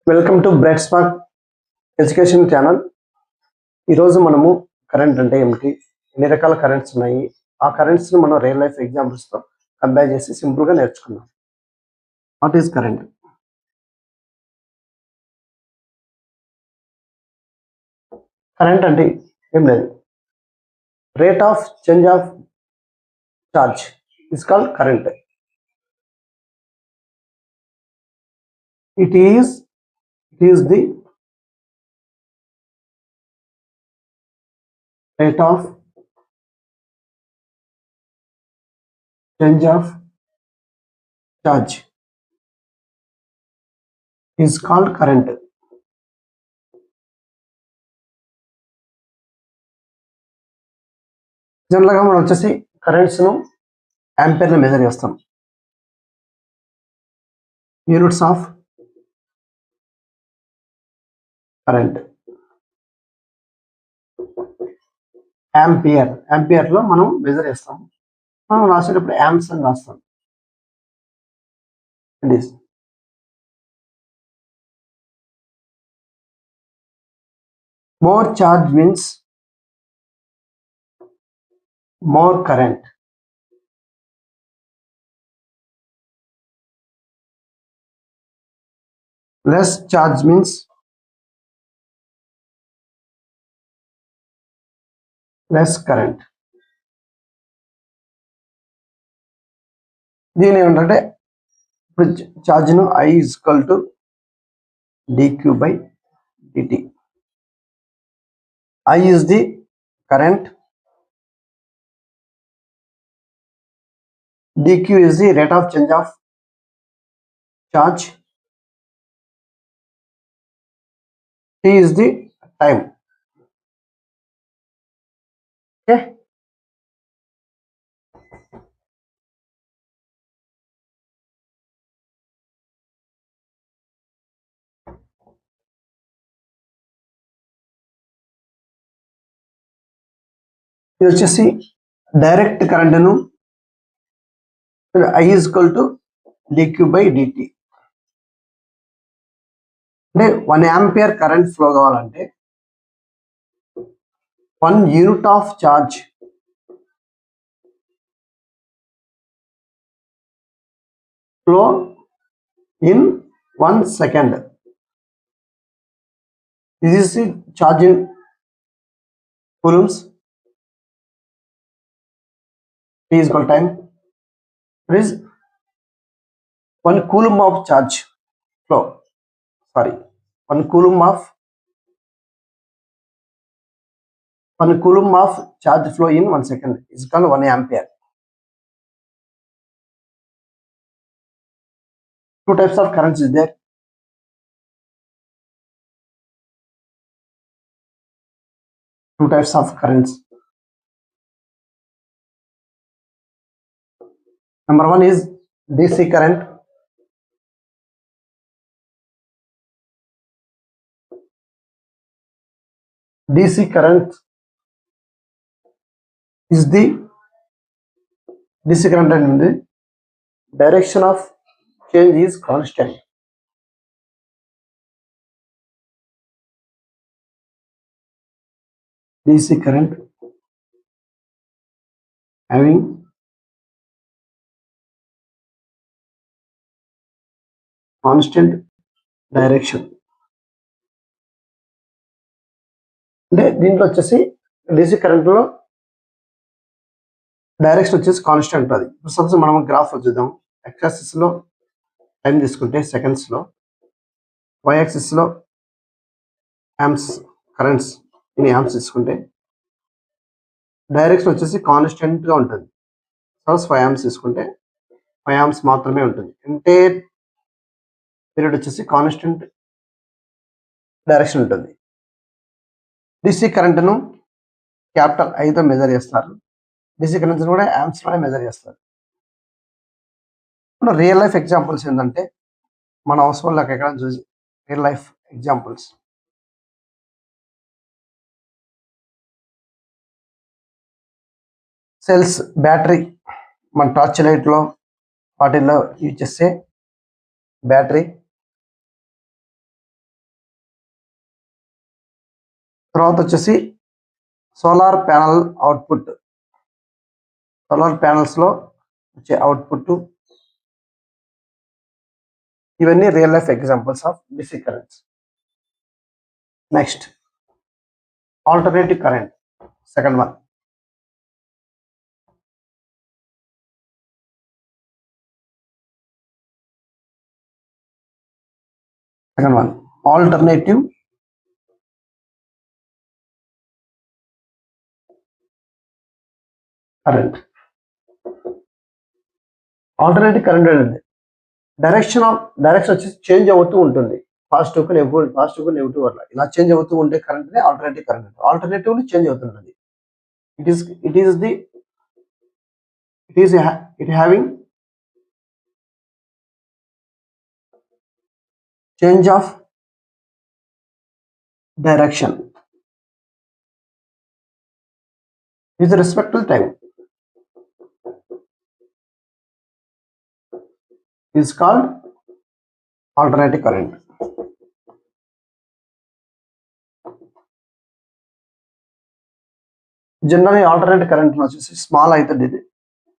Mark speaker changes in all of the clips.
Speaker 1: Welcome to bright spark education channel. ఈరోజు మనము current అంటే ఏమిటి, ఎన్ని రకాల కరెంట్స్ ఉన్నాయి, ఆ కరెంట్స్ని మనం రియల్ లైఫ్ ఎగ్జాంపుల్స్తో కంపేర్ చేసి సింపుల్గా నేర్చుకుందాం. What is current? కరెంట్ అంటే ఏం లేదు, rate of change of charge is called current. It is the rate of change of charge is called current. జనరల్గా మనం వచ్చేసి కరెంట్స్ను యాంపేర్లో మెజర్ చేస్తాం. యూనిట్స్ ఆఫ్ కరెంట్ యాంపియర్లో మనం మెజర్ చేస్తాం. మనం రాసేటప్పుడు యాంప్స్ అని రాస్తాం. It is more charge means more current. Less charge means less current. దీని ఏమంటే ఇప్పుడు ఛార్జ్ను I is equal to dq by dt. I is the current, dq is the rate of change of charge, t is the time. Okay, ఇది వచ్చేసి direct కరెంట్ను I is equal to dq by dt. అంటే 1 ampere current flow కావాలంటే 1 unit of charge flow in 1 second. This is the charge in coulombs. T is equal time. It is 1 coulomb of charge flow. Sorry, 1 coulomb of charge flow in 1 second is called 1 ampere. Two types of currents is there. Two types of currents. Number one is DC current. DC current is the and the direction of change is constant. DC current having constant direction. అంటే దీంట్లో వచ్చేసి DC కరెంట్లో direction వచ్చేసి constant ఉంటుంది. Suppose మనం graph చూద్దాం. X యాక్సిస్లో time తీసుకుంటే సెకండ్స్లో, వై యాక్సిస్లో యాంప్స్ కరెంట్స్ ఇన్ యాంప్స్ తీసుకుంటే డైరెక్షన్ వచ్చేసి కాన్స్టెంట్గా ఉంటుంది. సపోజ్ 5 యాంప్స్ తీసుకుంటే 5 యాంప్స్ మాత్రమే ఉంటుంది. ఎంటైర్ పీరియడ్ వచ్చేసి కాన్స్టెంట్ డైరెక్షన్ ఉంటుంది. DC కరెంట్ను క్యాపిటల్ ఐతో మెజర్ చేస్తారు. DC కరెంట్స్ కూడా యాంప్స్లోనే మెజర్ చేస్తారు. ఇప్పుడు రియల్ లైఫ్ ఎగ్జాంపుల్స్ ఏంటంటే మన హౌస్ హోల్డ్లోకి ఎక్కడ చూసి real life examples. Cells, battery, మన టార్చ్ లైట్లో వాటిల్లో యూజ్ చేసే బ్యాటరీ, తర్వాత వచ్చేసి సోలార్ ప్యానల్ అవుట్పుట్. సోలార్ ప్యానల్స్లో వచ్చే అవుట్పుట్, ఇవన్నీ real life examples of DC currents. Next alternative current, second one. Second one, alternative current. Alternative current అనేది డైరెక్షన్ వచ్చేసి చేంజ్ అవుతూ ఉంటుంది. పాజిటివ్ కు నెగిటివ్ వల్ల ఇలా చేంజ్ అవుతూ ఉండే కరెంట్ ని ఆల్టర్నేటివ్ కరెంట్. ఆల్టర్నేటివ్ చేంజ్ అవుతుంటుంది. It having change of direction with respect to time is called alternative current. Generally alternative current వచ్చేసి స్మాల్ అయితే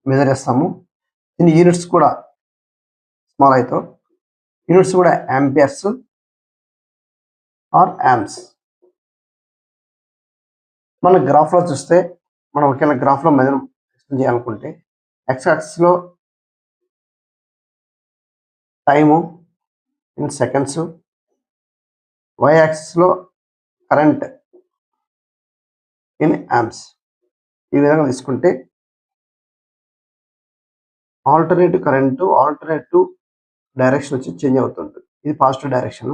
Speaker 1: మెజర్ చేస్తాము. దీని యూనిట్స్ కూడా స్మాల్ అయితే, యూనిట్స్ కూడా యాంపియర్స్ ఆర్ యాంప్స్. మన గ్రాఫ్లో చూస్తే, మనం ఒకవేళ గ్రాఫ్లో మెజర్ చేయాలనుకుంటే ఎక్స్ యాక్సిస్లో టైము ఇన్ సెకండ్స్, వై యాక్సిస్లో కరెంట్ ఇన్ యాంప్స్. ఈ విధంగా తీసుకుంటే ఆల్టర్నేటివ్ కరెంటు ఆల్టర్నేటివ్ డైరెక్షన్ వచ్చి చేంజ్ అవుతుంటుంది. ఇది పాజిటివ్ డైరెక్షన్,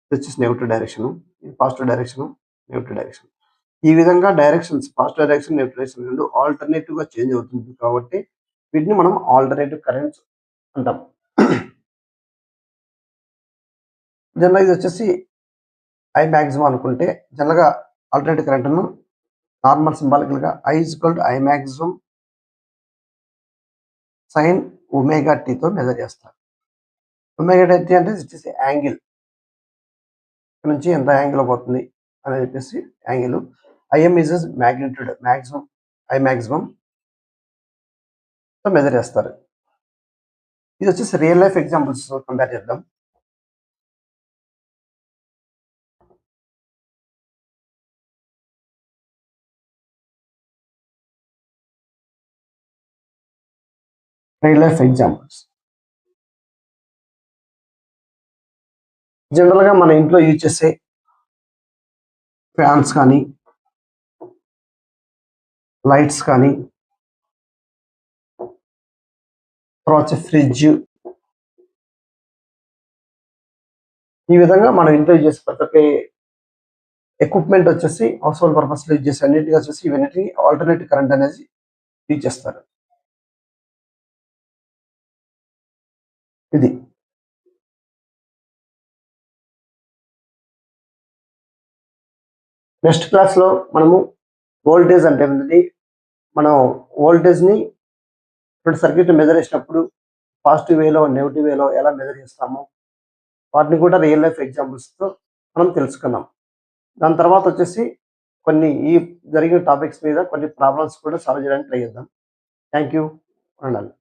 Speaker 1: ఇది వచ్చేసి నెగిటివ్ డైరెక్షన్, ఇది పాజిటివ్ డైరెక్షన్, నెగిటివ్ డైరెక్షన్. ఈ విధంగా directions positive direction, negative direction రెండు ఆల్టర్నేటివ్ గా చేంజ్ అవుతుంది కాబట్టి వీటిని మనం ఆల్టర్నేటివ్ కరెంట్స్ అంటాం. జనరల్ ఇది వచ్చేసి ఐ మ్యాక్సిమం అనుకుంటే, జనరల్గా ఆల్టర్నేటివ్ కరెంట్ను నార్మల్ సింబాలికల్ గా I equal to I maximum sine omega టీతో మెజర్ చేస్తారు. ఒమేగా టీ అంటే వచ్చేసి యాంగిల్, నుంచి ఎంత యాంగిల్ పోతుంది అని చెప్పేసి angle. IM is magnitude, maximum I maximum measure చేస్తారు. ఇది వచ్చేసి రియల్ లైఫ్ ఎగ్జాంపుల్స్ కంపేర్ చేద్దాం. రియల్ లైఫ్ ఎగ్జాంపుల్స్ జనరల్గా మన ఇంట్లో యూజ్ చేసే ఫ్యాన్స్ కానీ, లైట్స్ కానీ, తర్వాత ఫ్రిడ్జ్, ఈ విధంగా మనం ఇంట్లో యూజ్ చేసే ప్రతి ఒక్క ఎక్విప్మెంట్ వచ్చేసి హౌస్ హోల్డ్ పర్పస్ యూజ్ చేసే అన్నిటిగా వచ్చేసి ఇవన్నిటిని ఆల్టర్నేటివ్ కరెంట్ అనేది యూజ్ చేస్తారు. ఇది నెక్స్ట్ క్లాస్లో మనము వోల్టేజ్ అంటే ఏంటంటే, మనం వోల్టేజ్ని ఇప్పుడు సర్క్యూట్ మెజర్ చేసినప్పుడు పాజిటివ్ వేలో నెగిటివ్ వేలో ఎలా మెజర్ చేస్తామో వాటిని కూడా రియల్ లైఫ్ ఎగ్జాంపుల్స్తో మనం తెలుసుకున్నాం. దాని తర్వాత వచ్చేసి కొన్ని ఈ జరిగిన టాపిక్స్ మీద కొన్ని ప్రాబ్లమ్స్ కూడా సాల్వ్ చేయడానికి ట్రై చేద్దాం. Thank you. ఉండాలి.